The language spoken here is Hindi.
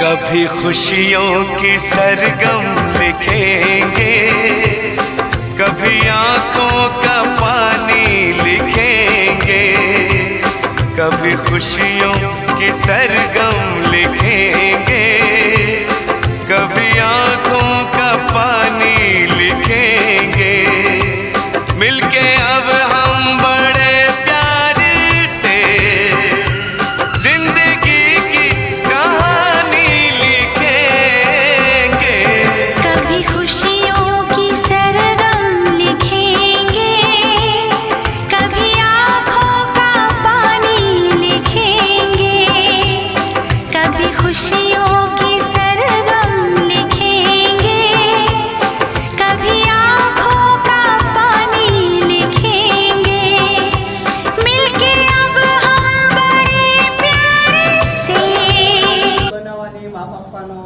कभी खुशियों की सरगम लिखेंगे, कभी आंखों का पानी लिखेंगे, कभी खुशियों की सरगम लिखेंगे, कभी आंखों का पानी लिखेंगे। मिलके अब हम बड़े प्यार से जिंदगी की कहानी लिखेंगे। कभी खुशियों की सरगम लिखेंगे, कभी आँखों का पानी लिखेंगे, कभी खुशियों की सरगम लिखेंगे, कभी आँखों का पानी लिखेंगे। मिलके अब हम बड़े प्यार से બનાવવાની મા પપ્પાનો